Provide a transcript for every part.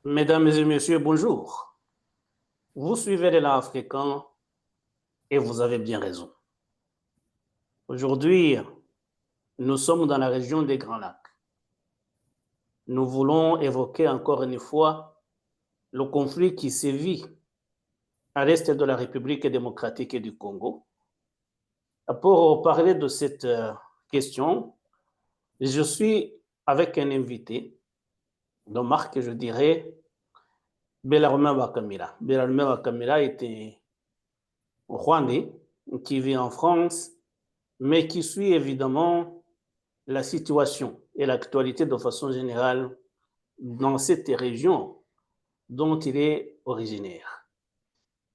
Mesdames et messieurs, bonjour. Vous suivez l'élan africain et vous avez bien raison. Aujourd'hui, nous sommes dans la région des Grands Lacs. Nous voulons évoquer encore une fois le conflit qui sévit à l'est de la République démocratique du Congo. Pour parler de cette question, je suis avec un invité de marque, je dirais, Bellarmin Bakamira. Bellarmin Bakamira était Rwandais qui vit en France, mais qui suit évidemment la situation et l'actualité de façon générale dans cette région dont il est originaire.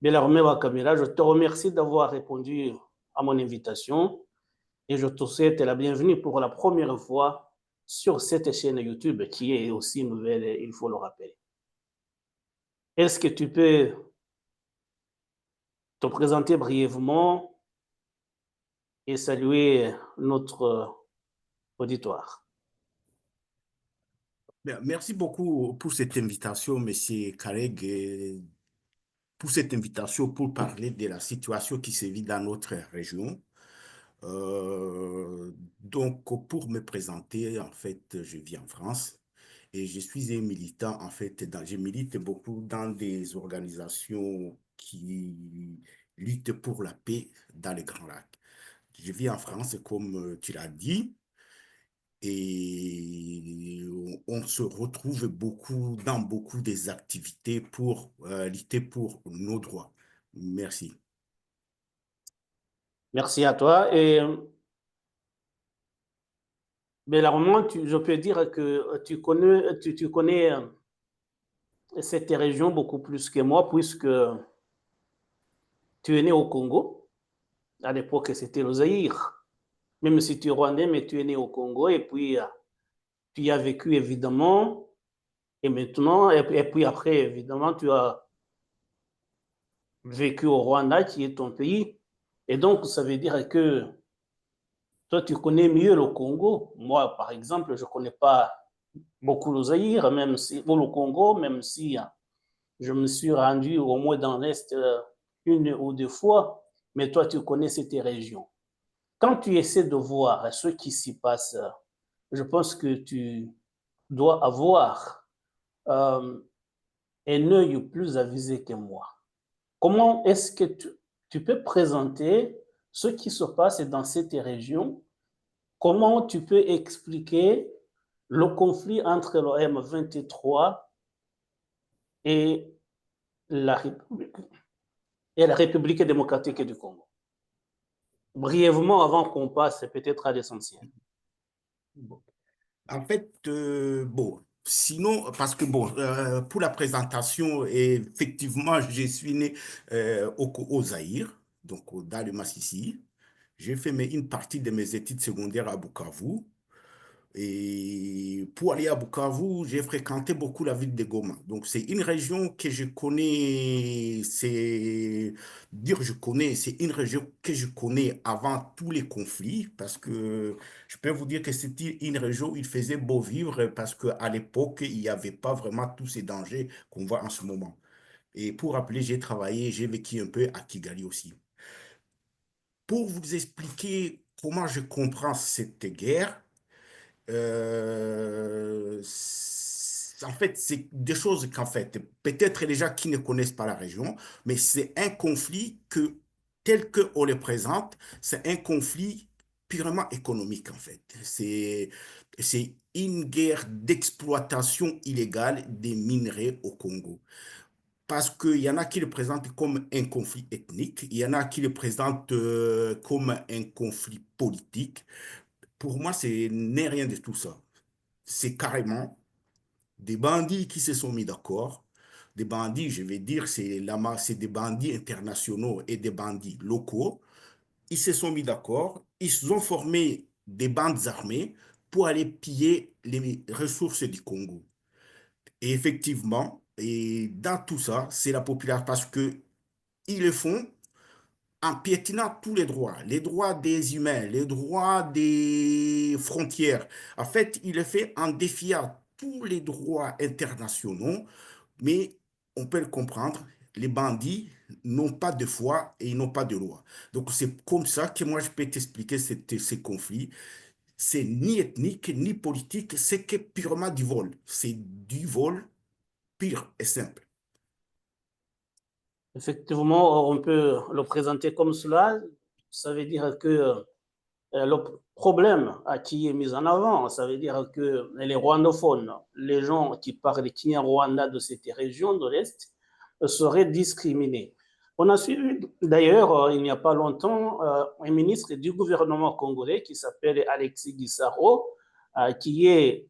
Bellarmé Wakamira, je te remercie d'avoir répondu à mon invitation et je te souhaite la bienvenue pour la première fois sur cette chaîne YouTube qui est aussi nouvelle, il faut le rappeler. Est-ce que tu peux te présenter brièvement et saluer notre auditoire? Bien, merci beaucoup pour cette invitation, Monsieur Kareg, pour cette invitation pour parler de la situation qui se vit dans notre région. Donc, pour me présenter, en fait, je vis en France et je suis un militant, en fait, je milite beaucoup dans des organisations qui luttent pour la paix dans les Grands Lacs. Je vis en France, comme tu l'as dit. Et on se retrouve beaucoup dans beaucoup des activités pour lutter pour nos droits. Merci. Merci à toi. Et Bellarmine, je peux dire que tu connais cette région beaucoup plus que moi, puisque tu es né au Congo. À l'époque, c'était le Zaïre. Même si tu es rwandais, mais tu es né au Congo. Et puis, tu y as vécu, évidemment. Et maintenant, et puis après, évidemment, tu as vécu au Rwanda, qui est ton pays. Et donc, ça veut dire que toi, tu connais mieux le Congo. Moi, par exemple, je ne connais pas beaucoup le Zaïre, même si, ou le Congo, même si je me suis rendu au moins dans l'Est une ou deux fois, mais toi, tu connais cette région. Quand tu essaies de voir ce qui s'y passe, je pense que tu dois avoir euh, un œil plus avisé que moi. Comment est-ce que tu peux présenter ce qui se passe dans cette région? Comment tu peux expliquer le conflit entre le M23 et la République, et la République démocratique du Congo? Brièvement, avant qu'on passe peut-être à l'essentiel. Bon. En fait, bon, sinon, parce que bon, pour la présentation, effectivement, je suis né au Zaïre, donc dans le Massissi. J'ai fait une partie de mes études secondaires à Bukavu. Et pour aller à Bukavu, j'ai fréquenté beaucoup la ville de Goma. Donc, c'est une région que je connais, c'est une région que je connais avant tous les conflits, parce que je peux vous dire que c'était une région où il faisait beau vivre, parce qu'à l'époque, il n'y avait pas vraiment tous ces dangers qu'on voit en ce moment. Et pour rappeler, j'ai travaillé, j'ai vécu un peu à Kigali aussi. Pour vous expliquer comment je comprends cette guerre, en fait, c'est des choses qu'en fait, peut-être les gens qui ne connaissent pas la région, mais c'est un conflit que, tel qu'on le présente, c'est un conflit purement économique, en fait. C'est une guerre d'exploitation illégale des minerais au Congo. Parce qu'il y en a qui le présentent comme un conflit ethnique, il y en a qui le présentent comme un conflit politique. Pour moi, c'est n'est rien de tout ça. C'est carrément des bandits qui se sont mis d'accord. Des bandits, je vais dire, c'est des bandits internationaux et des bandits locaux. Ils se sont mis d'accord. Ils ont formé des bandes armées pour aller piller les ressources du Congo. Et effectivement, et dans tout ça, c'est la population parce que ils le font en piétinant tous les droits des humains, les droits des frontières. En fait, il le fait en défiant tous les droits internationaux mais on peut le comprendre, les bandits n'ont pas de foi et ils n'ont pas de loi. Donc c'est comme ça que moi je peux t'expliquer ces conflits. C'est ni ethnique, ni politique, c'est que purement du vol. C'est du vol pur et simple. Effectivement, on peut le présenter comme cela. Ça veut dire que le problème qui est mis en avant, ça veut dire que les rwandophones, les gens qui parlent Kinyarwanda de cette région de l'Est, seraient discriminés. On a suivi d'ailleurs, il n'y a pas longtemps, un ministre du gouvernement congolais qui s'appelle Alexis Gisaro, qui est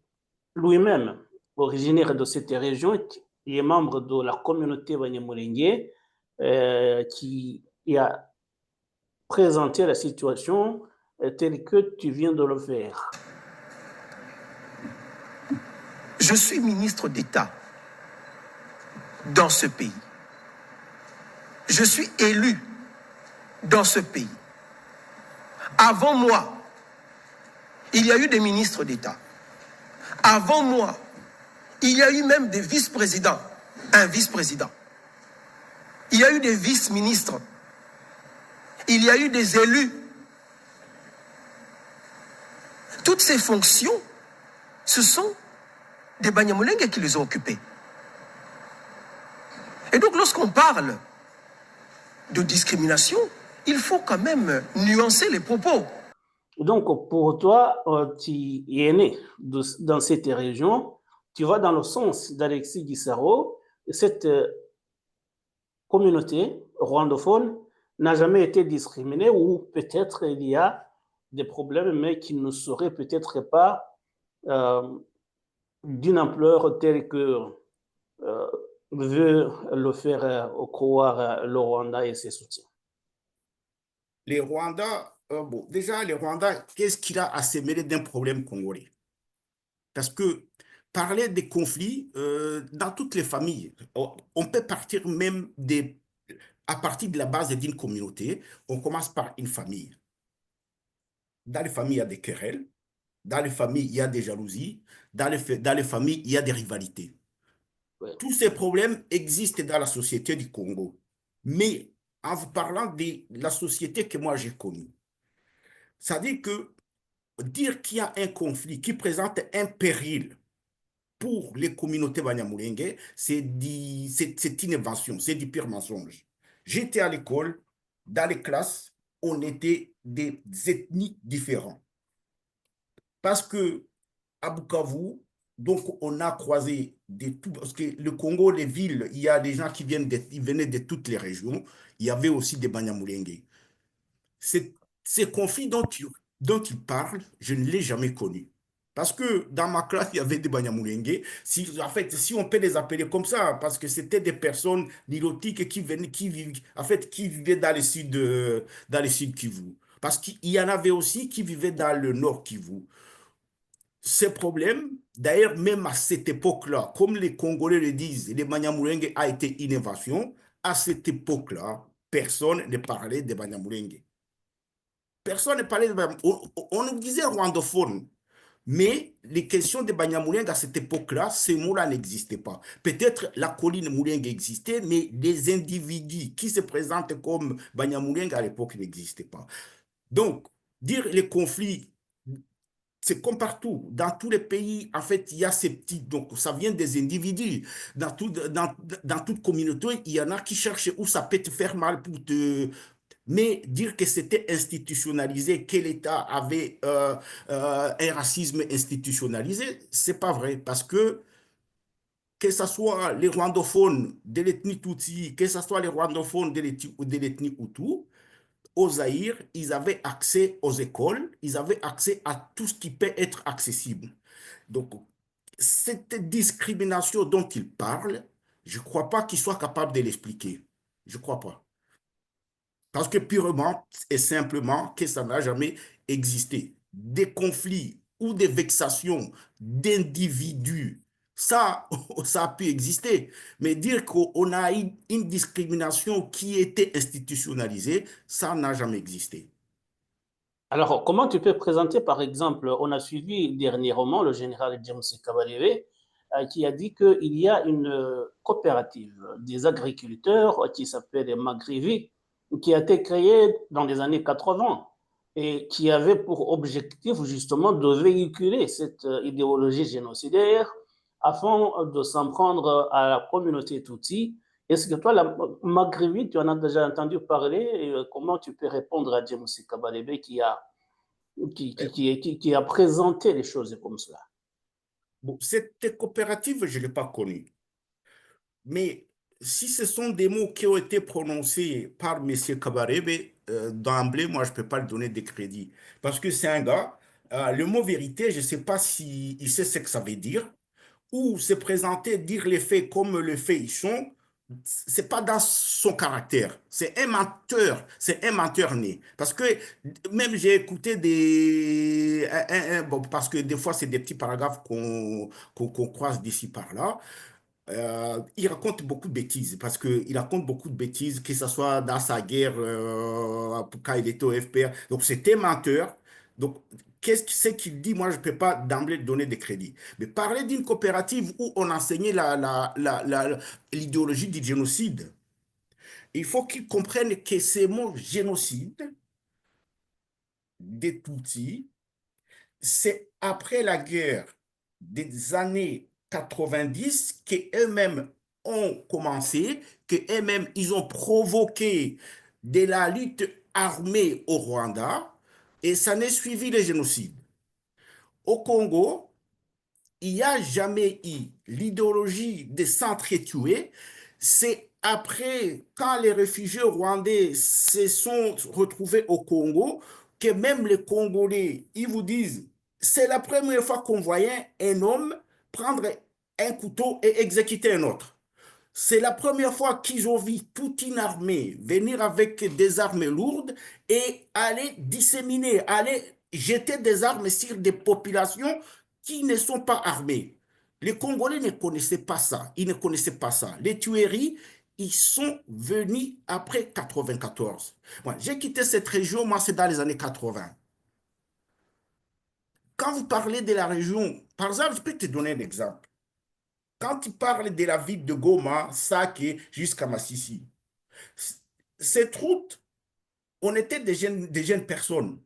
lui-même originaire de cette région, qui est membre de la communauté Banyamulenge, qui a présenté la situation telle que tu viens de le faire. Je suis ministre d'État dans ce pays. Je suis élu dans ce pays. Avant moi, il y a eu des ministres d'État. Avant moi, il y a eu même des vice-présidents, un vice-président. Il y a eu des vice-ministres. Il y a eu des élus. Toutes ces fonctions, ce sont des Banyamulenge qui les ont occupées. Et donc lorsqu'on parle de discrimination, il faut quand même nuancer les propos. Donc pour toi, tu es né dans cette région, tu vas dans le sens d'Alexis Gisaro, cette communauté rwandophone n'a jamais été discriminée, ou peut-être il y a des problèmes, mais qui ne seraient peut-être pas d'une ampleur telle que veut le faire croire le Rwanda et ses soutiens. Les Rwandais, bon, déjà, les Rwandais, qu'est-ce qu'il a à se mêler d'un problème congolais? Parce que parler des conflits dans toutes les familles, on peut partir même à partir de la base d'une communauté, on commence par une famille. Dans les familles, il y a des querelles. Dans les familles, il y a des jalousies. Dans les familles, il y a des rivalités. Ouais. Tous ces problèmes existent dans la société du Congo. Mais en vous parlant de la société que moi j'ai connue, ça dit que dire qu'il y a un conflit qui présente un péril pour les communautés Banyamulenge, c'est une invention, c'est du pur mensonge. J'étais à l'école, dans les classes, on était des ethnies différentes. Parce que à Bukavu, donc on a croisé tout, parce que le Congo, les villes, il y a des gens qui ils venaient de toutes les régions. Il y avait aussi des Banyamulenge. Ces conflits dont il parle, je ne l'ai jamais connu. Parce que dans ma classe, il y avait des Banyamulenge. En fait, si on peut les appeler comme ça, parce que c'était des personnes nilotiques qui venaient, qui vivaient dans le sud Kivu. Parce qu'il y en avait aussi qui vivaient dans le nord Kivu. Ces problèmes, d'ailleurs, même à cette époque-là, comme les Congolais le disent, les Banyamulenge a été une invasion, à cette époque-là, personne ne parlait des Banyamulenge. Personne ne parlait de Banyamulenge. On nous disait rwandophone, mais les questions de Banyamulenge à cette époque-là, ces mots-là n'existaient pas. Peut-être la colline Mulenge existait, mais les individus qui se présentent comme Banyamulenge à l'époque n'existaient pas. Donc, dire les conflits, c'est comme partout. Dans tous les pays, en fait, il y a ces petits. Donc, ça vient des individus. Dans toute communauté, il y en a qui cherchent où ça peut te faire mal pour te. Mais dire que c'était institutionnalisé, que l'État avait un racisme institutionnalisé, c'est pas vrai. Parce que ce soit les rwandophones de l'ethnie Tutsi, que ce soit les rwandophones de l'ethnie Hutu, au Zaïre, ils avaient accès aux écoles, ils avaient accès à tout ce qui peut être accessible. Donc, cette discrimination dont ils parlent, je ne crois pas qu'ils soient capables de l'expliquer. Je ne crois pas. Parce que purement et simplement que ça n'a jamais existé. Des conflits ou des vexations d'individus, ça, ça a pu exister. Mais dire qu'on a une discrimination qui était institutionnalisée, ça n'a jamais existé. Alors, comment tu peux présenter, par exemple, on a suivi dernièrement le général James Kabarebe, qui a dit qu'il y a une coopérative des agriculteurs qui s'appelle Magrivi, qui a été créée dans les années 80 et qui avait pour objectif justement de véhiculer cette idéologie génocidaire afin de s'en prendre à la communauté Tutsi. Est-ce que toi, la Magrivi, tu en as déjà entendu parler et comment tu peux répondre à James Kabarebe qui a présenté les choses comme cela? Bon, cette coopérative, je ne l'ai pas connue. Mais si ce sont des mots qui ont été prononcés par M. Kabarebe, d'emblée, moi, je ne peux pas lui donner de crédit. Parce que c'est un gars, le mot vérité, je ne sais pas s'il sait ce que ça veut dire, ou se présenter, dire les faits comme les faits ils sont, c'est pas dans son caractère. C'est un menteur né. Parce que même j'ai écouté bon, parce que des fois, c'est des petits paragraphes qu'on croise d'ici par là. Il raconte beaucoup de bêtises parce qu'il raconte beaucoup de bêtises, que ce soit dans sa guerre quand il était au FPR. Donc, c'était menteur. Donc, qu'est-ce que c'est qu'il dit? Moi, je ne peux pas d'emblée donner des crédits. Mais parler d'une coopérative où on enseignait l'idéologie du génocide, il faut qu'ils comprennent que ces mots génocide, des Tutsis, c'est après la guerre des années 90 qu'eux-mêmes ont commencé, qu'eux-mêmes, ils ont provoqué de la lutte armée au Rwanda et ça n'est suivi le génocide. Au Congo, il n'y a jamais eu l'idéologie de s'entretuer. C'est après, quand les réfugiés rwandais se sont retrouvés au Congo, que même les Congolais, ils vous disent, c'est la première fois qu'on voyait un homme prendre un couteau et exécuter un autre. C'est la première fois qu'ils ont vu toute une armée venir avec des armes lourdes et aller disséminer, aller jeter des armes sur des populations qui ne sont pas armées. Les Congolais ne connaissaient pas ça. Ils ne connaissaient pas ça. Les tueries, ils sont venus après 94. Moi, j'ai quitté cette région, moi, c'est dans les années 80. Quand vous parlez de la région, par exemple, je peux te donner un exemple. Quand tu parles de la ville de Goma, Sake, jusqu'à Massissi, cette route, on était des jeunes personnes.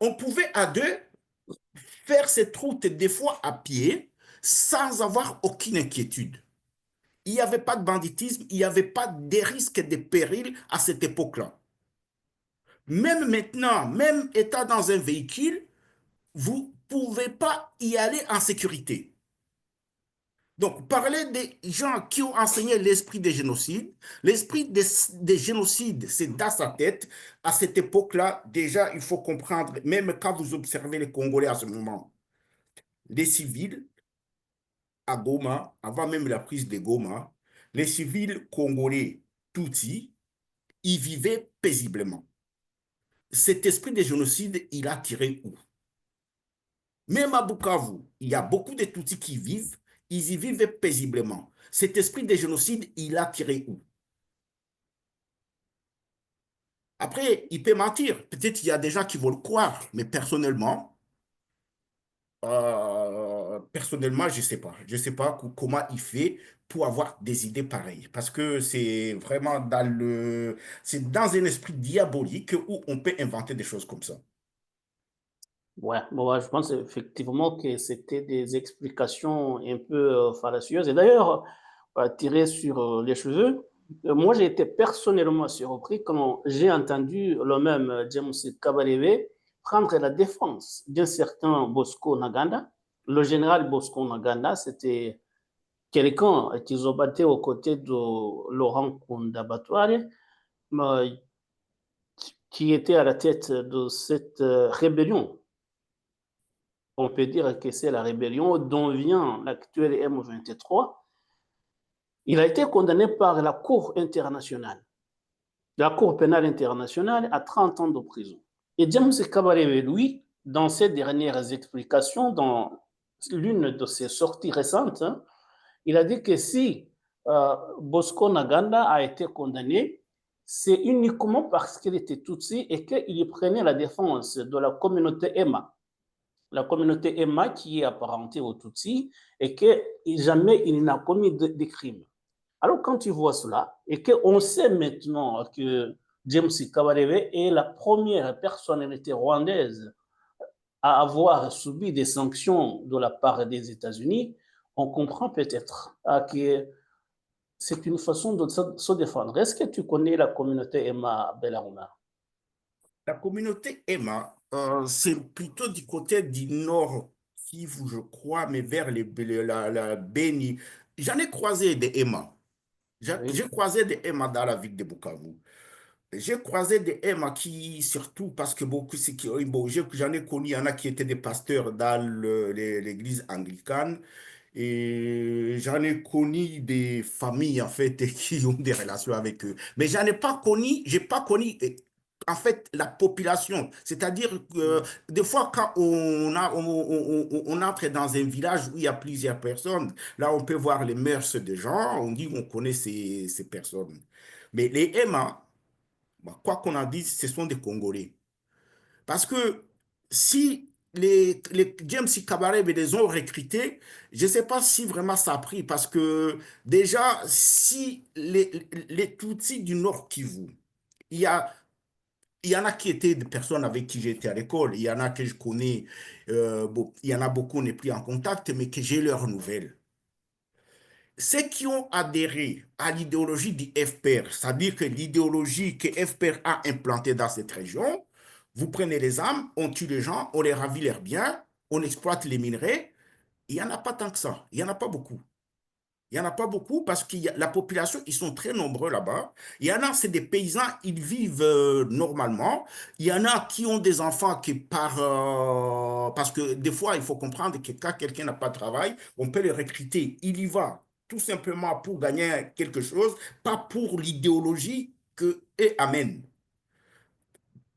On pouvait à deux faire cette route des fois à pied sans avoir aucune inquiétude. Il n'y avait pas de banditisme, il n'y avait pas de risque de péril à cette époque-là. Même maintenant, même étant dans un véhicule, vous ne pouvez pas y aller en sécurité. Donc, parler des gens qui ont enseigné l'esprit des génocides, l'esprit des génocides, c'est dans sa tête. À cette époque-là, déjà, il faut comprendre, même quand vous observez les Congolais à ce moment, les civils à Goma, avant même la prise de Goma, les civils congolais Tutsis, ils vivaient paisiblement. Cet esprit de génocide, il a tiré où? Même à Bukavu, il y a beaucoup de Tutsis qui vivent, ils y vivent paisiblement. Cet esprit de génocide, il a tiré où? Après, il peut mentir. Peut-être qu'il y a des gens qui vont le croire, mais personnellement, je ne sais pas. Je ne sais pas comment il fait pour avoir des idées pareilles. Parce que c'est vraiment c'est dans un esprit diabolique où on peut inventer des choses comme ça. Ouais, bon, ouais, je pense effectivement que c'était des explications un peu fallacieuses. Et d'ailleurs, tirées sur les cheveux, moi j'ai été personnellement surpris quand j'ai entendu le même James Kabarebe prendre la défense d'un certain Bosco Ntaganda. Le général Bosco Ntaganda, c'était quelqu'un qu'ils ont battu aux côtés de Laurent Kunda Batware, qui était à la tête de cette rébellion. On peut dire que c'est la rébellion dont vient l'actuel M23. Il a été condamné par la Cour internationale, la Cour pénale internationale, à 30 ans de prison. Et James Kabarebe, lui, dans ses dernières explications, dans l'une de ses sorties récentes, il a dit que si Bosco Ntaganda a été condamné, c'est uniquement parce qu'il était Tutsi et qu'il prenait la défense de la communauté Emma. la communauté Emma qui est apparentée aux Tutsis et que jamais il n'a commis de crimes. Alors quand tu vois cela et qu'on sait maintenant que James Kabarebe est la première personnalité rwandaise à avoir subi des sanctions de la part des États-Unis, on comprend peut-être que c'est une façon de se défendre. Est-ce que tu connais la communauté Emma Bellaruna? La communauté Emma, c'est plutôt du côté du nord Kivu, je crois, mais vers la Béni. J'en ai croisé des Emma. Oui. J'ai croisé des Emma dans la ville de Bukavu. J'ai croisé des Emma qui, surtout parce que beaucoup, c'est qui, bon, j'en ai connu, il y en a qui étaient des pasteurs dans l'église anglicane. Et j'en ai connu des familles, en fait, qui ont des relations avec eux. Mais j'en ai pas connu, j'ai pas connu, en fait, la population. C'est-à-dire que des fois, quand on entre dans un village où il y a plusieurs personnes, là, on peut voir les mœurs des gens, on dit on connaît ces personnes. Mais les Emma, bah, quoi qu'on en dise, ce sont des Congolais. Parce que si les James Kabarebe les ont recrutés, je ne sais pas si vraiment ça a pris. Parce que déjà, si les Tutsis du Nord Kivu, il y a, il y en a qui étaient des personnes avec qui j'étais à l'école, il y en a que je connais, bon, il y en a beaucoup, on n'est plus en contact, mais que j'ai leurs nouvelles. Ceux qui ont adhéré à l'idéologie du FPR, c'est-à-dire que l'idéologie que FPR a implantée dans cette région, vous prenez les armes, on tue les gens, on les ravit leurs biens, on exploite les minerais. Il n'y en a pas tant que ça. Il n'y en a pas beaucoup. Il n'y en a pas beaucoup parce que la population, ils sont très nombreux là-bas. Il y en a, c'est des paysans, ils vivent normalement. Il y en a qui ont des enfants qui partent, parce que des fois, il faut comprendre que quand quelqu'un n'a pas de travail, on peut le recruter. Il y va tout simplement pour gagner quelque chose, pas pour l'idéologie que eux amènent.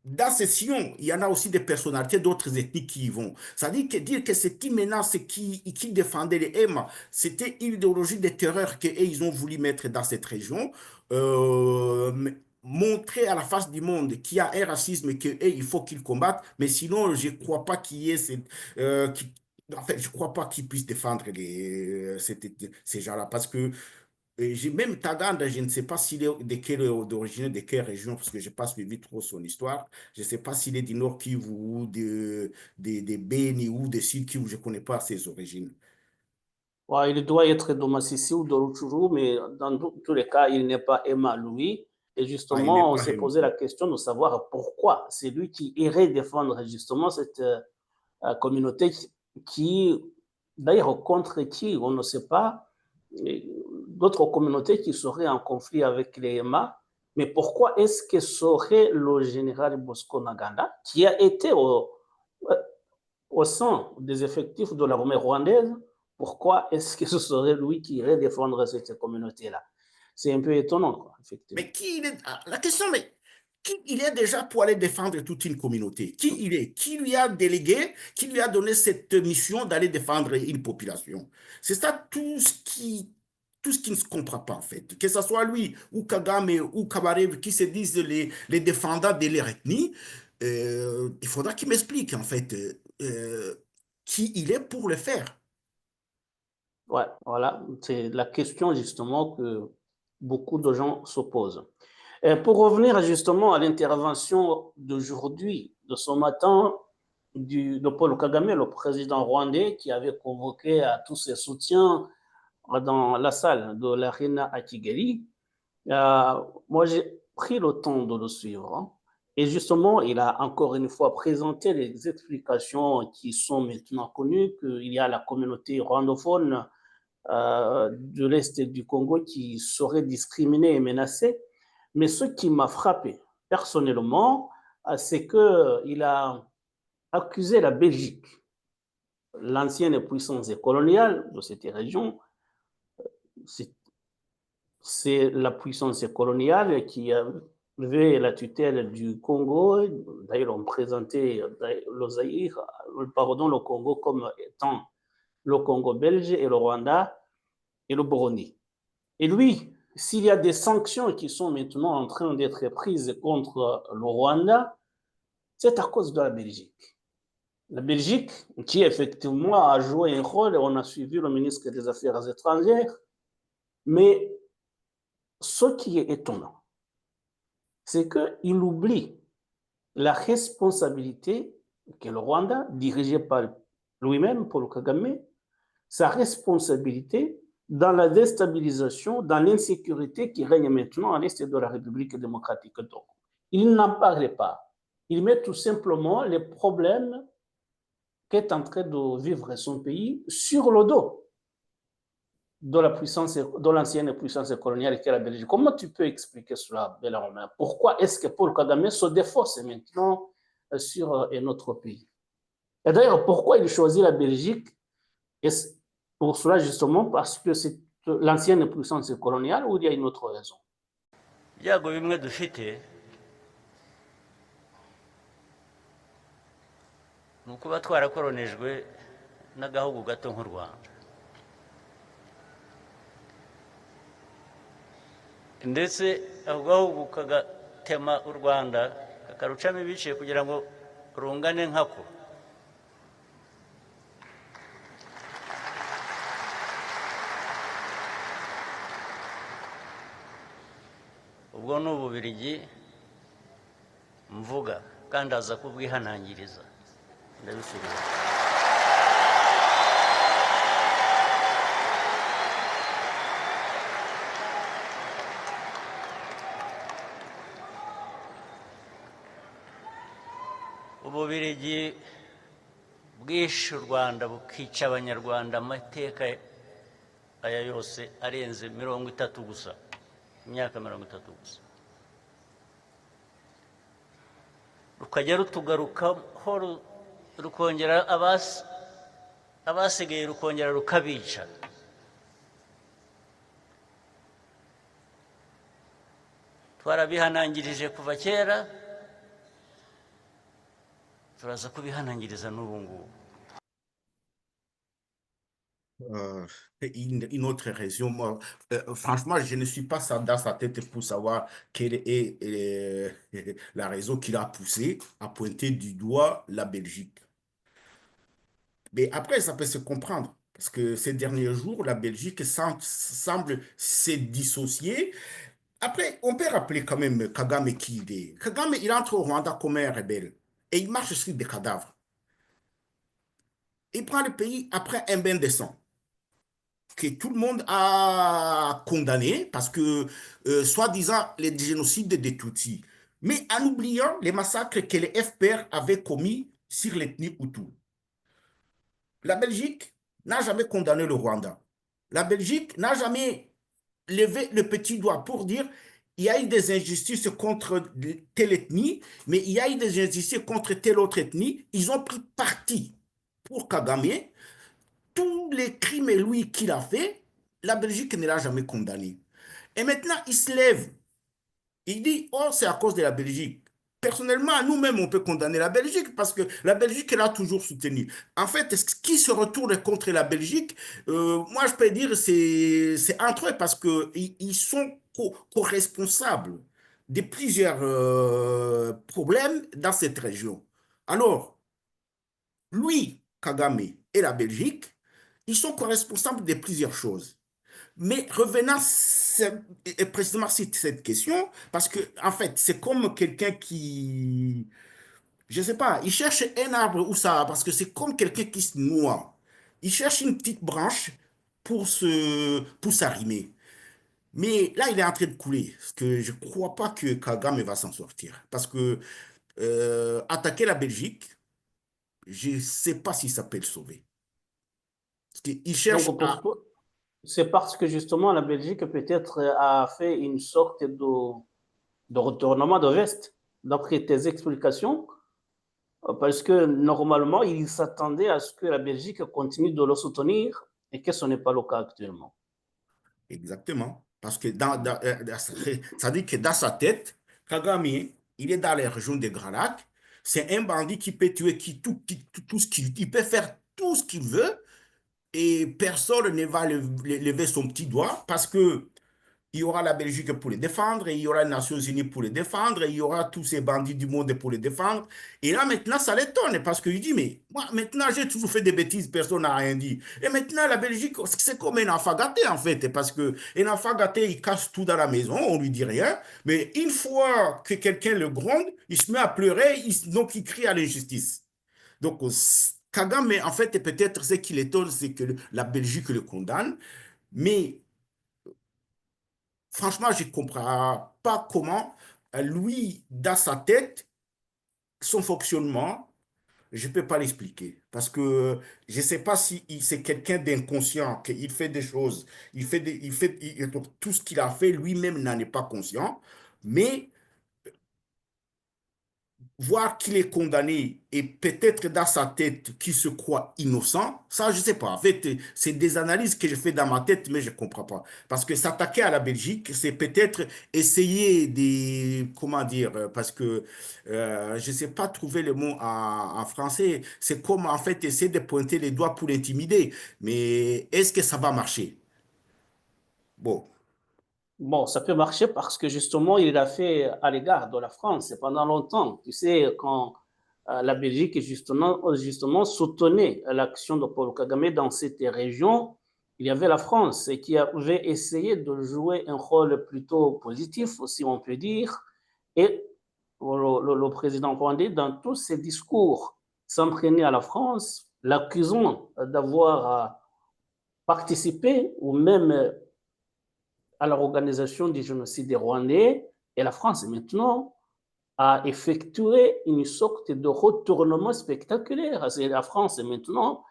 Dans ces sillons, il y en a aussi des personnalités d'autres ethnies qui y vont. C'est-à-dire que dire que c'est Timena qui défendait les Emma, c'était une idéologie de terreur qu'ils ont voulu mettre dans cette région. Montrer à la face du monde qu'il y a un racisme qu'il faut qu'ils combattent. Mais sinon, je ne crois pas qu'il y ait en fait, je ne crois pas qu'ils puissent défendre ces gens-là. Parce que j'ai même Taganda, je ne sais pas s'il est d'origine, de quelle région, parce que je n'ai pas suivi trop son histoire. Je ne sais pas s'il est du Nord Kivu ou de Beni ou de Sud Kivu, je ne connais pas ses origines. Ouais, il doit être de Massissi ou de Rutshuru, mais dans tous les cas, il n'est pas Emma Louis. Et Ah, il n'est justement, on pas s'est Hema. posé la question de savoir pourquoi c'est lui qui irait défendre justement cette communauté qui, d'ailleurs, contre qui, on ne sait pas, d'autres communautés qui seraient en conflit avec les Emma. Mais pourquoi est-ce que serait le général Bosco Ntaganda, qui a été au sein des effectifs de l'armée rwandaise, pourquoi est-ce que ce serait lui qui irait défendre cette communauté-là? C'est un peu étonnant, quoi, effectivement. Mais la question, mais qui il est déjà pour aller défendre toute une communauté? Qui il est? Qui lui a délégué? Qui lui a donné cette mission d'aller défendre une population? C'est ça tout ce qui ne se comprend pas, en fait. Que ce soit lui, ou Kagame, ou Kabarebe, qui se disent les défendants de leur ethnie, il faudra qu'il m'explique, en fait, qui il est pour le faire. Ouais, voilà, c'est la question justement que beaucoup de gens se posent. Et pour revenir justement à l'intervention d'aujourd'hui, de ce matin, de Paul Kagame, le président rwandais, qui avait convoqué à tous ses soutiens dans la salle de l'Arena à Kigali, moi j'ai pris le temps de le suivre. Hein. Et justement, il a encore une fois présenté les explications qui sont maintenant connues, qu'il y a la communauté rwandophone de l'Est du Congo qui serait discriminée et menacée. Mais ce qui m'a frappé personnellement, c'est qu'il a accusé la Belgique, l'ancienne puissance coloniale de cette région, c'est la puissance coloniale qui avait la tutelle du Congo. D'ailleurs, on présentait le Zaïre, pardon, le Congo comme étant le Congo belge et le Rwanda et le Burundi. Et lui, s'il y a des sanctions qui sont maintenant en train d'être prises contre le Rwanda, c'est à cause de la Belgique. La Belgique, qui effectivement a joué un rôle, on a suivi le ministre des Affaires étrangères, mais ce qui est étonnant, c'est qu'il oublie la responsabilité que le Rwanda, dirigé par lui-même, Paul Kagame, sa responsabilité dans la déstabilisation, dans l'insécurité qui règne maintenant à l'est de la République démocratique du Congo. Il n'en parle pas. Il met tout simplement les problèmes qu'est en train de vivre son pays sur le dos de l'ancienne puissance coloniale qui est la Belgique. Comment tu peux expliquer cela, Bellarmin? Pourquoi est-ce que Paul Kagame se défausse maintenant sur notre pays? Et d'ailleurs, pourquoi il choisit la Belgique? Et pour cela, justement, parce que c'est l'ancienne puissance coloniale ou il y a une autre raison? ibyago bimwe dufite ni ukuba twarakoronejwe n'agahugu gato nk'u Rwanda, ndetse ako gahugu kagatema u Rwanda kakarucamo ibice kugira ngo rungane nkako. Ubwo ni Ububiligi mvuga kandi aza kubwihanangiriza. Ndabisubiza. Ububiligi bwishe u Rwanda bukica Abanyarwanda amateka aya yose arenze 30 gusa, imyaka 30 gusa, rukajya rutugarukaho rukongera abasigaye rukongera rukabica. Twarabihanangirije kuva kera, turaza kubihanangiriza n'ubu ngubu. Une autre raison, moi, franchement, je ne suis pas dans sa tête pour savoir quelle est la raison qui l'a poussé à pointer du doigt la Belgique. Mais après, ça peut se comprendre, parce que ces derniers jours, la Belgique semble se dissocier. Après, on peut rappeler quand même Kagame qui il est. Kagame, il entre au Rwanda comme un rebelle et il marche sur des cadavres. Il prend le pays après un bain de sang que tout le monde a condamné parce que, soi-disant, les génocides des Tutsis, mais en oubliant les massacres que les FPR avaient commis sur l'ethnie Hutu. La Belgique n'a jamais condamné le Rwanda. La Belgique n'a jamais levé le petit doigt pour dire il y a eu des injustices contre telle ethnie, mais il y a eu des injustices contre telle autre ethnie. Ils ont pris parti pour Kagame. Tous les crimes, lui, qu'il a fait, la Belgique ne l'a jamais condamné. Et maintenant, il se lève. Il dit, oh, c'est à cause de la Belgique. Personnellement, nous-mêmes, on peut condamner la Belgique parce que la Belgique l'a toujours soutenu. En fait, ce qui se retourne contre la Belgique, moi, je peux dire, c'est entre eux parce qu'ils sont co-responsables de plusieurs problèmes dans cette région. Alors, lui, Kagame et la Belgique, ils sont co-responsables de plusieurs choses. Mais revenant précisément sur cette question, parce que, en fait, c'est comme quelqu'un qui, je ne sais pas, il cherche un arbre où ça, parce que c'est comme quelqu'un qui se noie. Il cherche une petite branche pour s'arrimer. Mais là, il est en train de couler, parce que je ne crois pas que Kagame va s'en sortir. Parce que attaquer la Belgique, je ne sais pas si ça peut le sauver. Parce qu'il cherche Donc, à... c'est parce que justement la Belgique peut-être a fait une sorte de retournement de veste, d'après tes explications, parce que normalement, il s'attendait à ce que la Belgique continue de le soutenir et que ce n'est pas le cas actuellement. Exactement. Parce que ça dit que dans sa tête, Kagame, il est dans les régions des Grands Lacs. C'est un bandit qui peut tuer tout ce il peut faire tout ce qu'il veut et personne ne va lever son petit doigt parce que il y aura la Belgique pour les défendre, et il y aura les Nations Unies pour les défendre, et il y aura tous ces bandits du monde pour les défendre. Et là, maintenant, ça l'étonne, parce qu'il dit, mais moi, maintenant, j'ai toujours fait des bêtises, personne n'a rien dit. Et maintenant, la Belgique, c'est comme un enfant gâté, en fait, parce que un enfant gâté, il casse tout dans la maison, on lui dit rien, mais une fois que quelqu'un le gronde, il se met à pleurer, donc il crie à l'injustice. Donc, Kagame, en fait, peut-être ce qui l'étonne, c'est que la Belgique le condamne, mais franchement, je ne comprends pas comment lui, dans sa tête, son fonctionnement, je ne peux pas l'expliquer. Parce que je ne sais pas si c'est quelqu'un d'inconscient, qu'il fait des choses, donc, tout ce qu'il a fait, lui-même n'en est pas conscient, mais voir qu'il est condamné et peut-être dans sa tête qu'il se croit innocent, ça, je ne sais pas. En fait, c'est des analyses que je fais dans ma tête, mais je ne comprends pas. Parce que s'attaquer à la Belgique, c'est peut-être essayer de, comment dire, parce que je ne sais pas trouver le mot en français, c'est comme en fait essayer de pointer les doigts pour l'intimider. Mais est-ce que ça va marcher? Bon. Bon, ça peut marcher parce que justement, il l'a fait à l'égard de la France et pendant longtemps. Tu sais, quand la Belgique justement soutenait l'action de Paul Kagame dans cette région, il y avait la France qui avait essayé de jouer un rôle plutôt positif, si on peut dire. Et le président Rwandais, dans tous ses discours, s'entraînait à la France, l'accusant d'avoir participé ou même à l'organisation du génocide des Rwandais. Et la France, maintenant, a effectué une sorte de retournement spectaculaire. C'est la France, maintenant,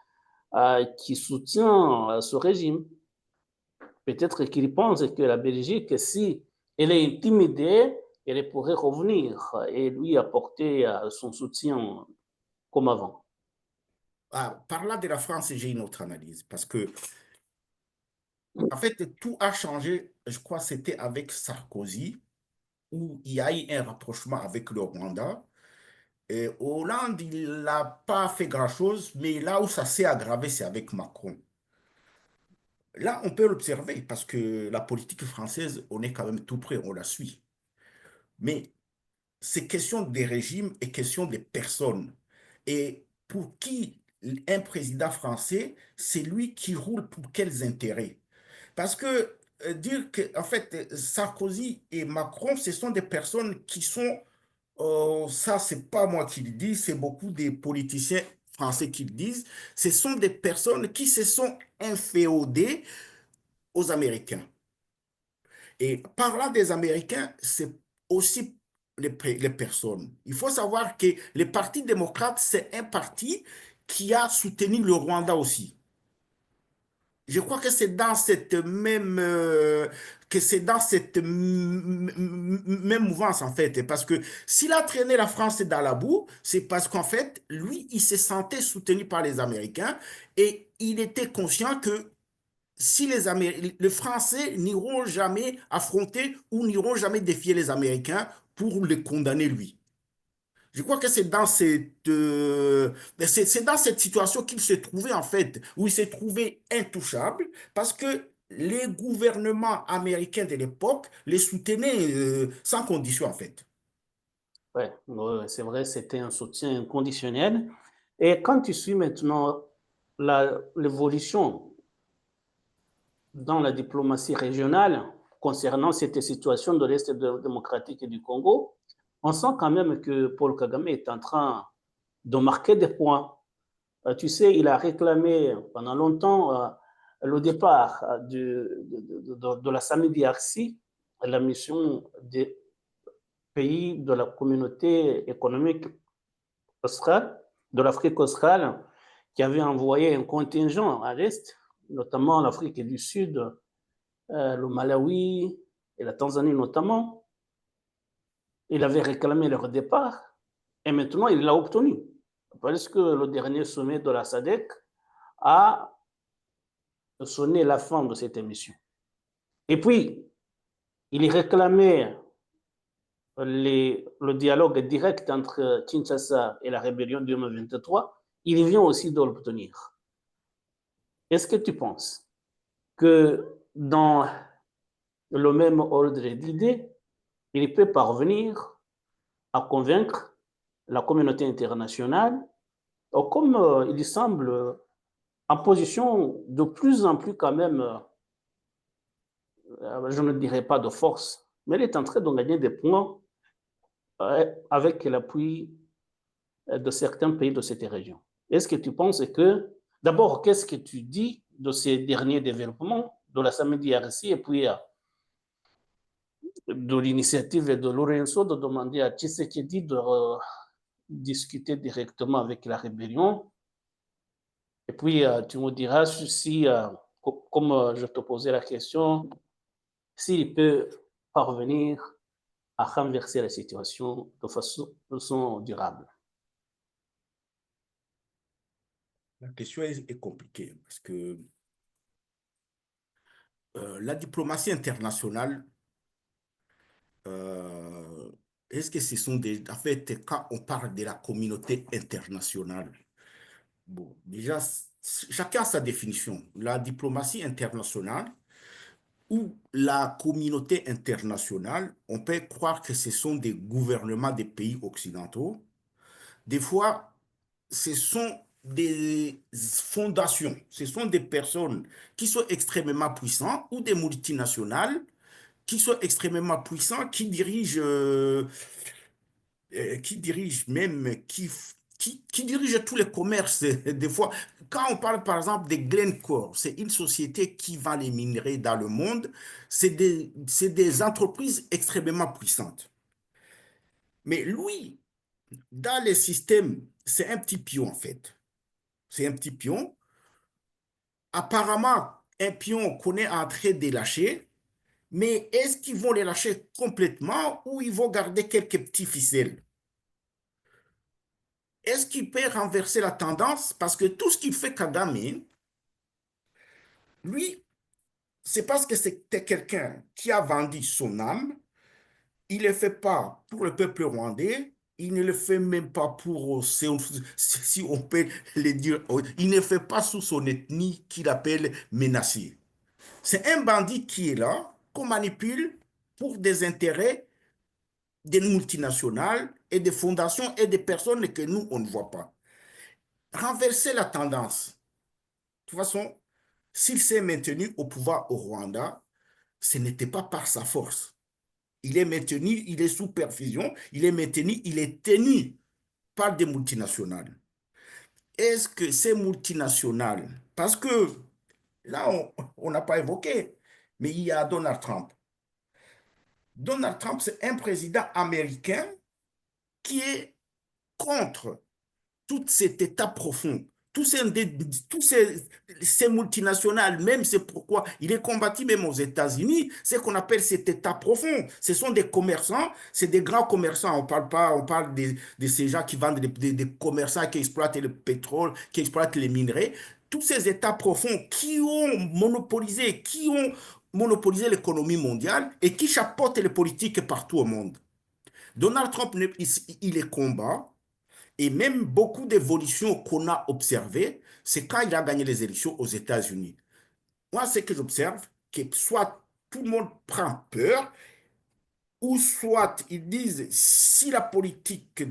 qui soutient ce régime. Peut-être qu'il pense que la Belgique, si elle est intimidée, elle pourrait revenir et lui apporter son soutien comme avant. Parlant de la France, j'ai une autre analyse. Parce que en fait, tout a changé, je crois, c'était avec Sarkozy, où il y a eu un rapprochement avec le Rwanda. Et Hollande, il n'a pas fait grand-chose, mais là où ça s'est aggravé, c'est avec Macron. Là, on peut l'observer, parce que la politique française, on est quand même tout près, on la suit. Mais c'est question des régimes et question des personnes. Et pour qui un président français, c'est lui qui roule pour quels intérêts? Parce que dire que, en fait, Sarkozy et Macron, ce sont des personnes qui sont, ça, c'est pas moi qui le dis, c'est beaucoup des politiciens français qui le disent, ce sont des personnes qui se sont inféodées aux Américains. Et parlant des Américains, c'est aussi les personnes. Il faut savoir que le Parti démocrate, c'est un parti qui a soutenu le Rwanda aussi. Je crois que c'est dans cette même même mouvance en fait, parce que s'il a traîné la France dans la boue, c'est parce qu'en fait lui il se sentait soutenu par les Américains et il était conscient que si les Français n'iront jamais affronter ou n'iront jamais défier les Américains pour les condamner lui. Je crois que c'est dans cette situation qu'il s'est trouvé, en fait, où il s'est trouvé intouchable, parce que les gouvernements américains de l'époque les soutenaient sans condition, en fait. Ouais, ouais, c'est vrai, c'était un soutien inconditionnel. Et quand tu suis maintenant l'évolution dans la diplomatie régionale concernant cette situation de l'Est démocratique du Congo, on sent quand même que Paul Kagame est en train de marquer des points. Tu sais, il a réclamé pendant longtemps le départ de la SAMI-DRC, la mission des pays de la communauté économique australe, de l'Afrique australe, qui avait envoyé un contingent à l'Est, notamment l'Afrique du Sud, le Malawi et la Tanzanie notamment. Il avait réclamé leur départ et maintenant il l'a obtenu. Parce que le dernier sommet de la SADC a sonné la fin de cette émission. Et puis, il réclamait le dialogue direct entre Kinshasa et la rébellion de 2023. Il vient aussi de l'obtenir. Est-ce que tu penses que dans le même ordre d'idées, il peut parvenir à convaincre la communauté internationale, comme il semble en position de plus en plus quand même, je ne dirais pas de force, mais il est en train de gagner des points avec l'appui de certains pays de cette région. Est-ce que tu penses que, d'abord, qu'est-ce que tu dis de ces derniers développements de la samedi RC et puis de l'initiative de Lorenzo de demander à Tshisekedi de discuter directement avec la rébellion? Et puis, tu me diras si, comme je te posais la question, s'il peut parvenir à renverser la situation de façon durable. La question est compliquée parce que la diplomatie internationale, est-ce que ce sont des... En fait, quand on parle de la communauté internationale, bon, déjà, chacun a sa définition. La diplomatie internationale ou la communauté internationale, on peut croire que ce sont des gouvernements des pays occidentaux. Des fois, ce sont des fondations, ce sont des personnes qui sont extrêmement puissantes ou des multinationales qui sont extrêmement puissants, qui dirigent même, qui dirigent tous les commerces. Des fois, quand on parle par exemple de Glencore, c'est une société qui vend les minerais dans le monde, c'est des entreprises extrêmement puissantes. Mais lui, dans les systèmes, c'est un petit pion en fait. C'est un petit pion. Apparemment, un pion qu'on est en train de lâcher, mais est-ce qu'ils vont les lâcher complètement ou ils vont garder quelques petits ficelles? Est-ce qu'il peut renverser la tendance? Parce que tout ce qu'il fait Kagame, lui, c'est parce que c'était quelqu'un qui a vendu son âme. Il ne le fait pas pour le peuple rwandais. Il ne le fait même pas pour, si on peut le dire, il ne le fait pas sous son ethnie qu'il appelle menacé. C'est un bandit qui est là, qu'on manipule pour des intérêts des multinationales et des fondations et des personnes que nous, on ne voit pas. Renverser la tendance. De toute façon, s'il s'est maintenu au pouvoir au Rwanda, ce n'était pas par sa force. Il est maintenu, il est sous perfusion, il est maintenu, il est tenu par des multinationales. Est-ce que ces multinationales, parce que là, on n'a pas évoqué, mais il y a Donald Trump. Donald Trump, c'est un président américain qui est contre tout cet état profond, tous ces multinationales, même c'est pourquoi il est combattu même aux États-Unis, c'est qu'on appelle cet état profond. Ce sont des commerçants, c'est des grands commerçants. On parle pas, on parle de ces gens qui vendent des commerçants qui exploitent le pétrole, qui exploitent les minerais. Tous ces états profonds qui ont monopolisé l'économie mondiale et qui chapeautent les politiques partout au monde. Donald Trump, il est combat. Et même beaucoup d'évolutions qu'on a observées, c'est quand il a gagné les élections aux États-Unis. Moi, ce que j'observe, que soit tout le monde prend peur, ou soit ils disent si la politique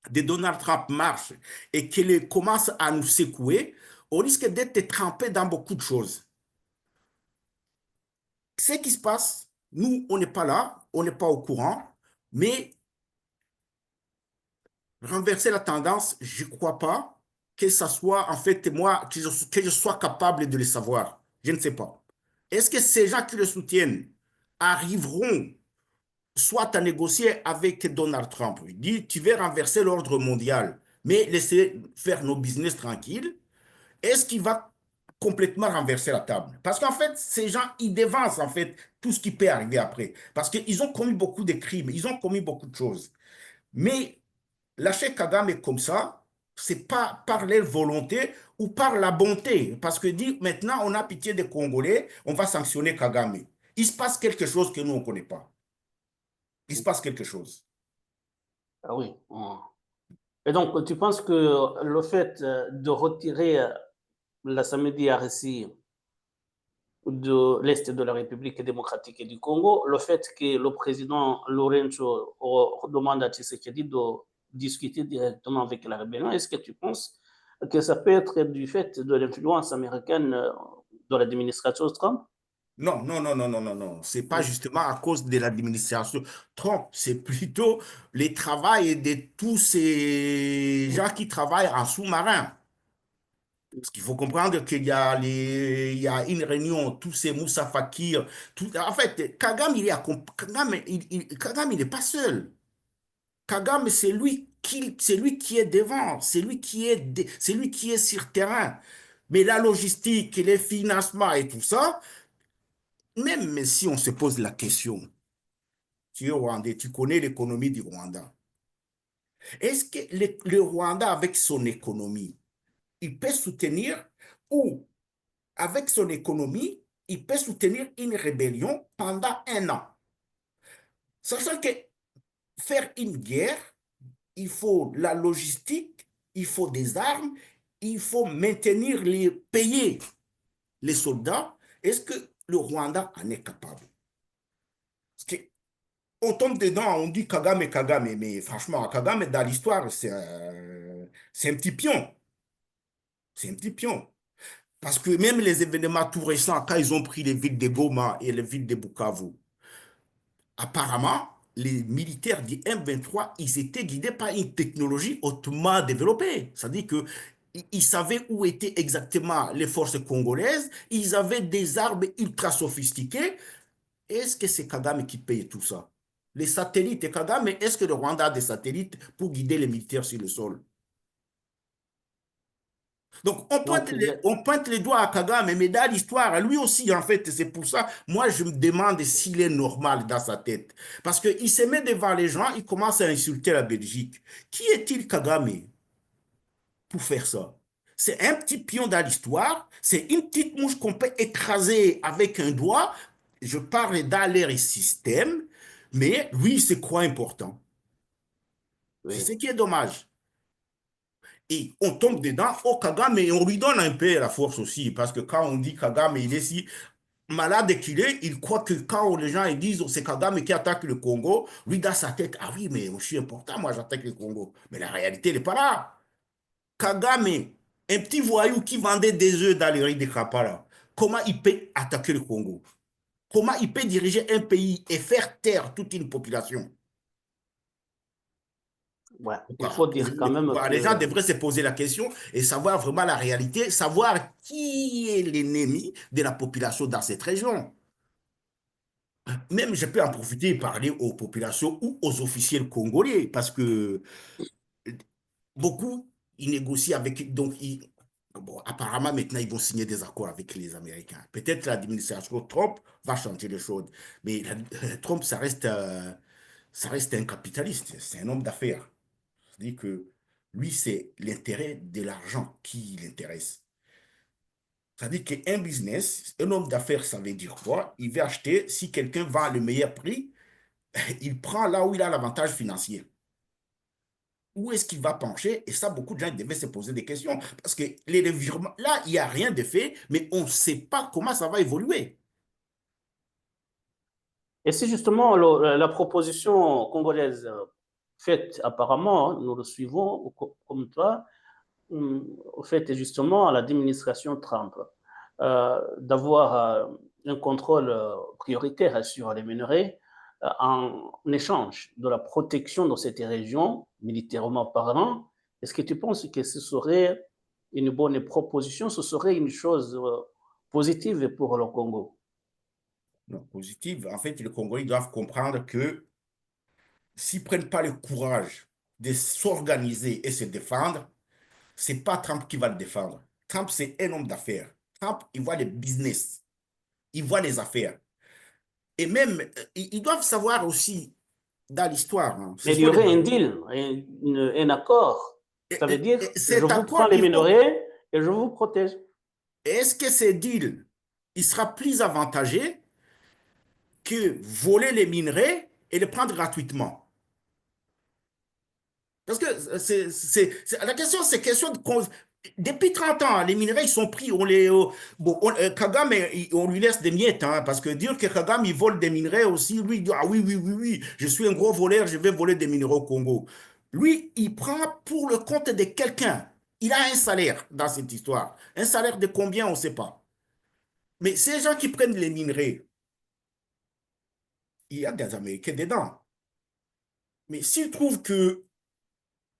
de Donald Trump marche et qu'elle commence à nous secouer, on risque d'être trempé dans beaucoup de choses. Ce qui se passe, nous, on n'est pas là, on n'est pas au courant, mais renverser la tendance, je ne crois pas que ça soit, en fait, moi, que je sois capable de le savoir. Je ne sais pas. Est-ce que ces gens qui le soutiennent arriveront soit à négocier avec Donald Trump? Il dit, tu veux renverser l'ordre mondial, mais laisser faire nos business tranquilles. Est-ce qu'il va complètement renverser la table? Parce qu'en fait, ces gens, ils dévancent, en fait, tout ce qui peut arriver après. Parce qu'ils ont commis beaucoup de crimes, ils ont commis beaucoup de choses. Mais lâcher Kagame est comme ça, c'est pas par leur volonté ou par la bonté. Parce que dit maintenant, on a pitié des Congolais, on va sanctionner Kagame. Il se passe quelque chose que nous, on ne connaît pas. Il se passe quelque chose. Ah oui. Et donc, tu penses que le fait de retirer la samedi RSI de l'Est de la République démocratique du Congo, le fait que le président Lorenzo demande à Tshisekedi de discuter directement avec la rébellion, est-ce que tu penses que ça peut être du fait de l'influence américaine de l'administration Trump? Non, non, non, non, non, non, non. C'est pas justement à cause de l'administration Trump. C'est plutôt le travail de tous ces gens qui travaillent en sous-marin. Parce qu'il faut comprendre qu'il y a il y a une réunion, tous ces Moussa Fakir, en fait, Kagame, Kagame, il n'est pas seul. Kagame, c'est lui qui est devant, c'est lui qui est sur terrain. Mais la logistique, les financements et tout ça, même si on se pose la question, tu es Rwandais, tu connais l'économie du Rwanda. Est-ce que le Rwanda, avec son économie, il peut soutenir ou avec son économie, il peut soutenir une rébellion pendant 1 an? Sachant que faire une guerre, il faut la logistique, il faut des armes, il faut payer les soldats. Est-ce que le Rwanda en est capable? Parce que on tombe dedans, on dit Kagame, Kagame, mais franchement, Kagame, dans l'histoire, c'est un petit pion. C'est un petit pion. Parce que même les événements tout récents, quand ils ont pris les villes de Goma et les villes de Bukavu, apparemment, les militaires du M23, ils étaient guidés par une technologie hautement développée. C'est-à-dire que ils savaient où étaient exactement les forces congolaises, ils avaient des armes ultra sophistiquées. Est-ce que c'est Kagame qui paye tout ça? Les satellites et Kagame, est-ce que le Rwanda a des satellites pour guider les militaires sur le sol? Donc, Donc, on pointe les doigts à Kagame, mais dans l'histoire, lui aussi, en fait, c'est pour ça, moi, je me demande s'il est normal dans sa tête. Parce qu'il se met devant les gens, il commence à insulter la Belgique. Qui est-il, Kagame, pour faire ça? C'est un petit pion dans l'histoire, c'est une petite mouche qu'on peut écraser avec un doigt. Je parle dans leur système, mais lui, il se croit important. C'est oui. ce qui est dommage. Et on tombe dedans, oh Kagame, et on lui donne un peu la force aussi, parce que quand on dit Kagame, il est si malade qu'il est, il croit que quand les gens ils disent oh, c'est Kagame qui attaque le Congo, lui dans sa tête, ah oui, mais je suis important, moi j'attaque le Congo. Mais la réalité, elle n'est pas là. Kagame, un petit voyou qui vendait des œufs dans les rues de Kampala, comment il peut attaquer le Congo? Comment il peut diriger un pays et faire taire toute une population? Ouais. Il faut dire quand même Les gens que devraient se poser la question et savoir vraiment la réalité, savoir qui est l'ennemi de la population dans cette région. Même, je peux en profiter et parler aux populations ou aux officiels congolais, parce que beaucoup, ils négocient avec... Donc, bon, apparemment, maintenant, ils vont signer des accords avec les Américains. Peut-être l'administration Trump va changer les choses, mais Trump, ça reste un capitaliste, c'est un homme d'affaires. C'est-à-dire que lui, c'est l'intérêt de l'argent qui l'intéresse. C'est-à-dire qu'un business, un homme d'affaires, ça veut dire quoi? Il va acheter, si quelqu'un vend le meilleur prix, il prend là où il a l'avantage financier. Où est-ce qu'il va pencher? Et ça, beaucoup de gens devaient se poser des questions. Parce que les revirements, là, il n'y a rien de fait, mais on ne sait pas comment ça va évoluer. et si justement la proposition congolaise faite apparemment, hein, nous le suivons comme toi, au fait justement à l'administration Trump d'avoir un contrôle prioritaire sur les minerais en échange de la protection de cette région, militairement parlant, est-ce que tu penses que ce serait une bonne proposition, ce serait une chose positive pour le Congo? Non, positive. En fait, les Congolais doivent comprendre que s'ils ne prennent pas le courage de s'organiser et se défendre, ce n'est pas Trump qui va le défendre. Trump, c'est un homme d'affaires. Trump, il voit les business, il voit les affaires. Et même, ils doivent savoir aussi dans l'histoire, hein, ce Mais il sont y les... aurait un deal, un accord. Ça veut dire, je Cet vous prends accord, les minerais et je vous protège. est-ce que ce deal, il sera plus avantageux que voler les minerais et les prendre gratuitement? Parce que la question, c'est question de... Depuis 30 ans, les minerais, ils sont pris. Kagame, on lui laisse des miettes, hein, parce que dire que Kagame, il vole des minerais aussi, lui, il dit, ah oui, oui, oui, oui, je suis un gros voleur, je vais voler des minerais au Congo. Lui, il prend pour le compte de quelqu'un. Il a un salaire dans cette histoire. Un salaire de combien, on ne sait pas. Mais ces gens qui prennent les minerais, il y a des Américains dedans. Mais s'ils trouvent que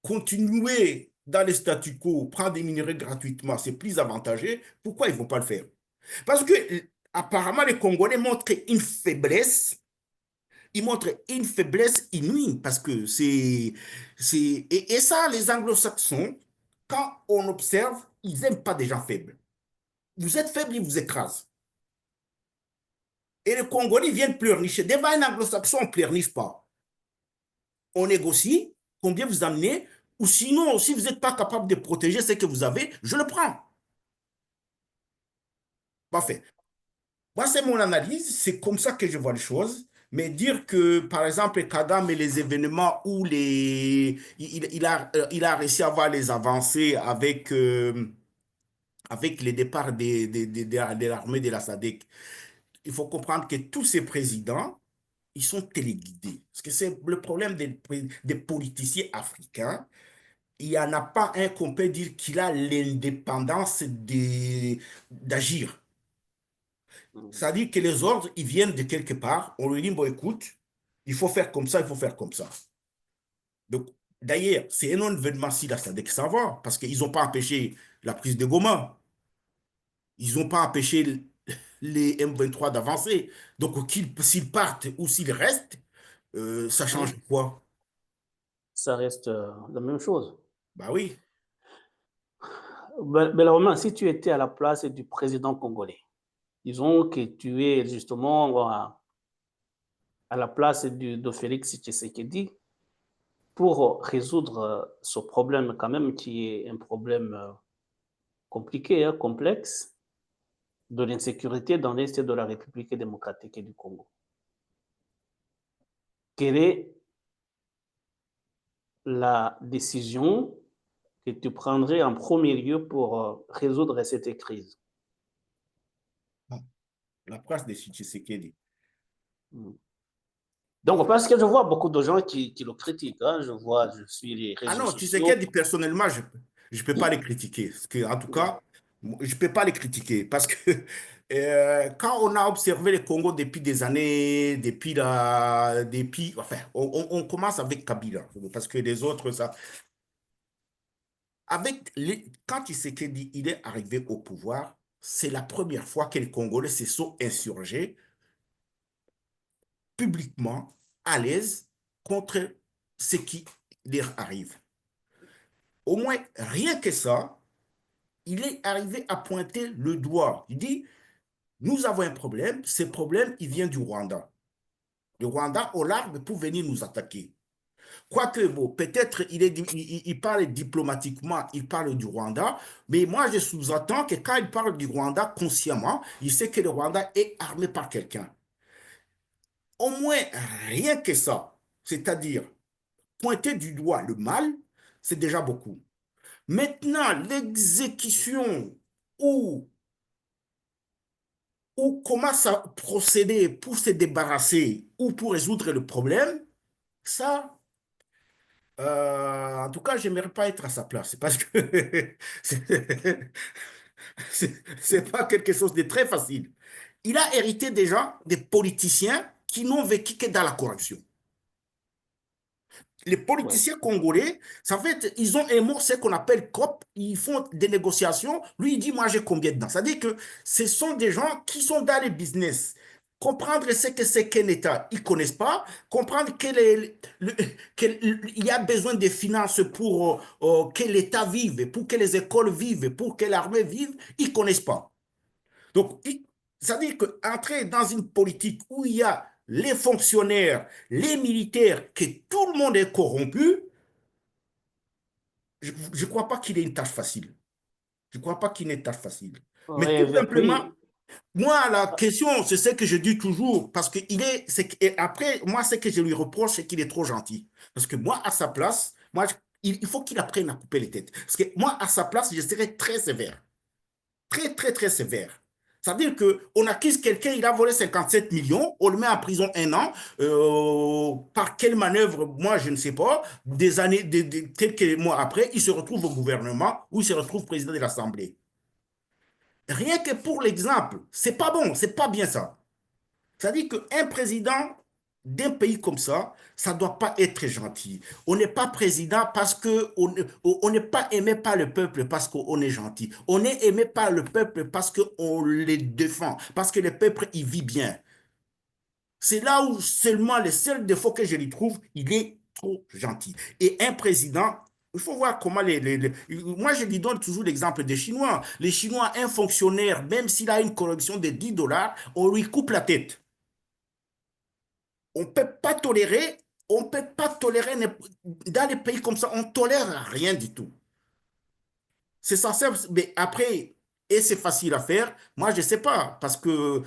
continuer dans les statu quo, prendre des minerais gratuitement, c'est plus avantageux, pourquoi ils ne vont pas le faire? Parce que apparemment, les Congolais montrent une faiblesse. Ils montrent une faiblesse inouïe parce que et ça, les Anglo-Saxons, quand on observe, ils n'aiment pas des gens faibles. Vous êtes faible, ils vous écrasent. Et les Congolais viennent pleurnicher. Devant un Anglo-Saxon, on ne pleurniche pas. On négocie, combien vous amenez, ou sinon, si vous n'êtes pas capable de protéger ce que vous avez, je le prends. Parfait. Moi, c'est mon analyse, c'est comme ça que je vois les choses. Mais dire que, par exemple, Kagame et les événements où il a réussi à avoir les avancées avec le départ de l'armée de la SADC, il faut comprendre que tous ces présidents, ils sont téléguidés. Parce que c'est le problème des politiciens africains. Il n'y en a pas un qu'on peut dire qu'il a l'indépendance d'agir. C'est-à-dire que les ordres, ils viennent de quelque part. On lui dit, bon, écoute, il faut faire comme ça, il faut faire comme ça. Donc, d'ailleurs, c'est un événement si la SADC s'en va, parce qu'ils n'ont pas empêché la prise de Goma. Ils n'ont pas empêché les M23 d'avancer. Donc, s'ils partent ou s'ils restent, ça change quoi? Ça reste la même chose. Bah oui. Bellarmin, si tu étais à la place du président congolais, disons que tu es justement à la place de Félix Tshisekedi pour résoudre ce problème quand même qui est un problème compliqué, hein, complexe, de l'insécurité dans l'Est de la République démocratique du Congo. Quelle est la décision que tu prendrais en premier lieu pour résoudre cette crise? La place de Tshisekedi. Donc, parce que je vois beaucoup de gens qui le critiquent. Hein. Je suis les réseaux Ah non, sociaux. Tshisekedi, personnellement, je ne peux pas les critiquer. Parce que, en tout cas, je ne peux pas les critiquer. Parce que quand on a observé le Congo depuis des années, enfin, on commence avec Kabila. Parce que les autres, ça. Quand Tshisekedi il est arrivé au pouvoir, c'est la première fois que les Congolais se sont insurgés publiquement, à l'aise, contre ce qui leur arrive. Au moins, rien que ça, il est arrivé à pointer le doigt. Il dit, nous avons un problème, ce problème, il vient du Rwanda. Le Rwanda au large pour venir nous attaquer. Quoique, bon, peut-être il parle diplomatiquement, il parle du Rwanda, mais moi je sous-entends que quand il parle du Rwanda consciemment, il sait que le Rwanda est armé par quelqu'un. Au moins, rien que ça, c'est-à-dire pointer du doigt le mal, c'est déjà beaucoup. Maintenant, l'exécution ou comment ça procéder pour se débarrasser ou pour résoudre le problème, ça, en tout cas, je n'aimerais pas être à sa place parce que c'est pas quelque chose de très facile. Il a hérité déjà des politiciens qui n'ont vécu que dans la corruption. Les politiciens congolais, en fait, ils ont un mot, ce qu'on appelle COP, ils font des négociations. Lui, il dit, moi, j'ai combien dedans? C'est-à-dire que ce sont des gens qui sont dans les business. Comprendre ce que c'est qu'un État, ils ne connaissent pas. Comprendre qu'il y a besoin de finances pour que l'État vive, pour que les écoles vivent, pour que l'armée vive, ils ne connaissent pas. Donc, c'est-à-dire qu'entrer dans une politique où il y a les fonctionnaires, les militaires, que tout le monde est corrompu, je ne crois pas qu'il ait une tâche facile. Je ne crois pas qu'il ait une tâche facile. Mais tout simplement, moi, la question, c'est ce que je dis toujours, parce que après, moi, ce que je lui reproche, c'est qu'il est trop gentil. Parce que moi, à sa place, moi, il faut qu'il apprenne à couper les têtes. Parce que moi, à sa place, je serais très sévère. Très, très, très sévère. C'est-à-dire qu'on accuse quelqu'un, il a volé 57 millions, on le met en prison 1 an. Par quelle manœuvre, moi, je ne sais pas. Des années, quelques mois après, il se retrouve au gouvernement ou il se retrouve président de l'Assemblée. Rien que pour l'exemple, c'est pas bon, c'est pas bien ça. C'est-à-dire qu'un président d'un pays comme ça ne doit pas être gentil. On n'est pas président parce qu'on n'est pas aimé par le peuple parce qu'on est gentil. On est aimé par le peuple parce qu'on les défend, parce que le peuple y vit bien. C'est là où seulement le seul défaut que je lui trouve, il est trop gentil. Et un président, il faut voir comment moi, je lui donne toujours l'exemple des Chinois. Les Chinois, un fonctionnaire, même s'il a une corruption de 10 dollars, on lui coupe la tête. On ne peut pas tolérer, on peut pas tolérer, dans les pays comme ça, on ne tolère rien du tout. C'est censé, mais après, et c'est facile à faire, moi je ne sais pas, parce que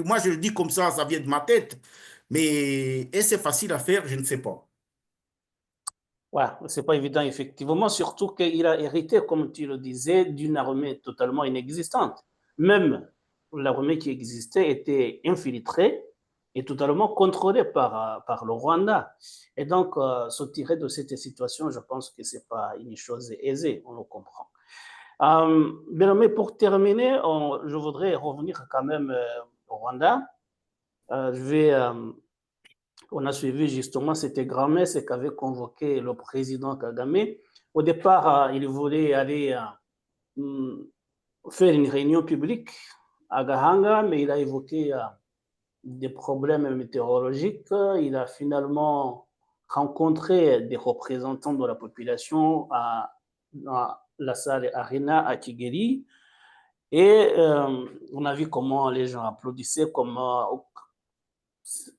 moi je le dis comme ça vient de ma tête, mais et c'est facile à faire, je ne sais pas. Ouais, c'est pas évident, effectivement, surtout qu'il a hérité, comme tu le disais, d'une armée totalement inexistante. Même l'armée qui existait était infiltrée et totalement contrôlée par le Rwanda. Et donc, se tirer de cette situation, je pense que c'est pas une chose aisée, on le comprend. Bien, mais pour terminer, je voudrais revenir quand même au Rwanda. On a suivi justement cette grand-messe qu'avait convoqué le président Kagame. Au départ, il voulait aller faire une réunion publique à Gahanga, mais il a évoqué des problèmes météorologiques. Il a finalement rencontré des représentants de la population à la salle Arena à Kigali. Et on a vu comment les gens applaudissaient, comment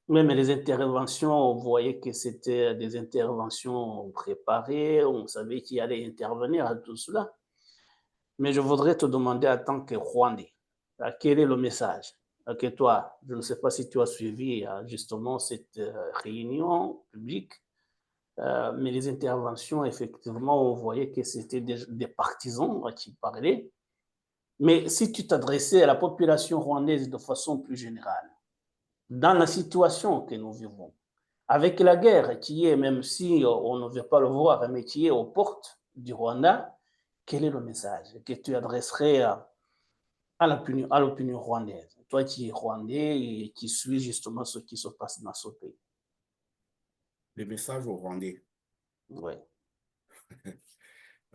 même les interventions, on voyait que c'était des interventions préparées, on savait qui allait intervenir à tout cela. Mais je voudrais te demander en tant que Rwandais, quel est le message que toi, je ne sais pas si tu as suivi justement cette réunion publique, mais les interventions, effectivement, on voyait que c'était des partisans qui parlaient. Mais si tu t'adressais à la population rwandaise de façon plus générale, dans la situation que nous vivons, avec la guerre qui est, même si on ne veut pas le voir, mais qui est aux portes du Rwanda, quel est le message que tu adresserais à l'opinion rwandaise, toi qui es rwandais et qui suis justement ce qui se passe dans ce pays? Le message aux Rwandais. Ouais.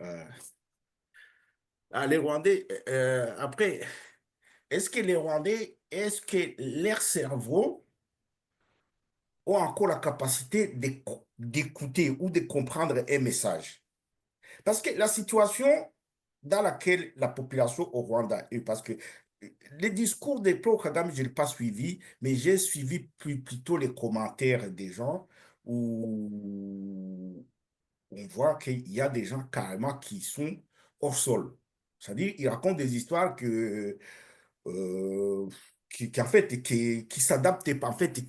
Euh, les Rwandais, après, est-ce que les Rwandais, est-ce que leur cerveau ont encore la capacité d'écouter ou de comprendre un message? Parce que la situation dans laquelle la population au Rwanda est, parce que les discours des pro-Kagame, je ne l'ai pas suivi, mais j'ai suivi plutôt les commentaires des gens où on voit qu'il y a des gens carrément qui sont hors sol. C'est-à-dire, ils racontent des histoires euh, en fait, qui s'adaptent pas. En fait,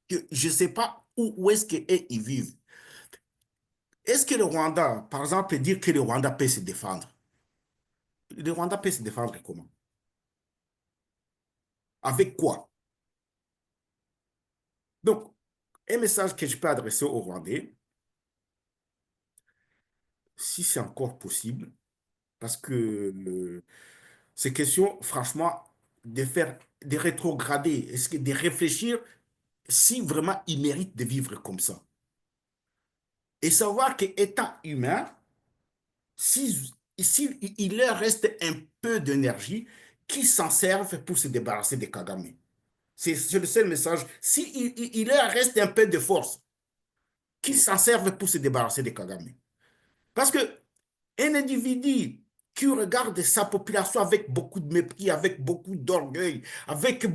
je ne sais pas où est-ce qu'ils vivent. Est-ce que le Rwanda, par exemple, peut dire que le Rwanda peut se défendre? Le Rwanda peut se défendre comment? Avec quoi? Donc, un message que je peux adresser aux Rwandais, si c'est encore possible, parce que c'est question, franchement, de rétrograder, est-ce que de réfléchir si vraiment ils méritent de vivre comme ça. Et savoir qu'étant humain, si il leur reste un peu d'énergie, qu'ils s'en servent pour se débarrasser de Kagame. C'est le seul message. Si il leur reste un peu de force, qu'ils s'en servent pour se débarrasser de Kagame. Parce que un individu qui regarde sa population avec beaucoup de mépris, avec beaucoup d'orgueil, avec...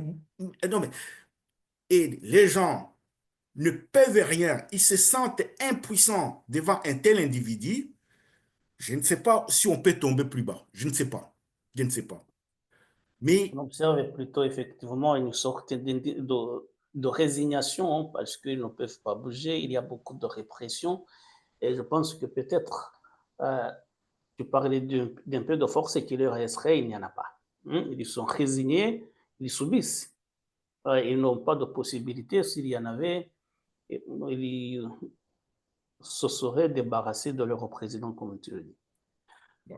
Non, mais, et les gens ne peuvent rien, ils se sentent impuissants devant un tel individu, je ne sais pas si on peut tomber plus bas. Je ne sais pas. Je ne sais pas. On Mais observe plutôt effectivement une sorte de résignation parce qu'ils ne peuvent pas bouger, il y a beaucoup de répression. Et je pense que peut-être, tu parlais d'un peu de force qui leur resterait, il n'y en a pas. Ils sont résignés, ils subissent. Ils n'ont pas de possibilité. S'il y en avait, ils se seraient débarrassés de leur président, comme tu le dis.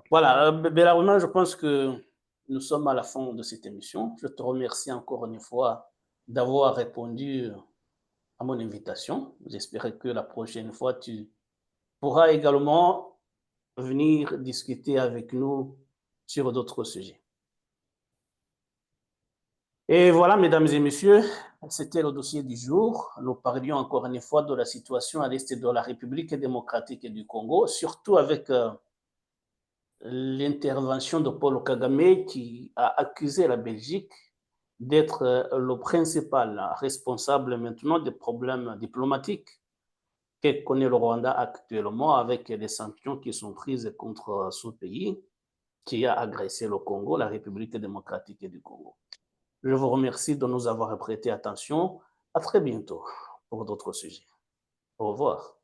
Voilà, Bélaruna, je pense que nous sommes à la fin de cette émission. Je te remercie encore une fois d'avoir répondu à mon invitation. J'espère que la prochaine fois, tu pourras également venir discuter avec nous sur d'autres sujets. Et voilà, mesdames et messieurs, c'était le dossier du jour. Nous parlions encore une fois de la situation à l'est de la République démocratique du Congo, surtout avec l'intervention de Paul Kagame qui a accusé la Belgique d'être le principal responsable maintenant des problèmes diplomatiques que connaît le Rwanda actuellement avec les sanctions qui sont prises contre ce pays qui a agressé le Congo, la République démocratique du Congo. Je vous remercie de nous avoir prêté attention. À très bientôt pour d'autres sujets. Au revoir.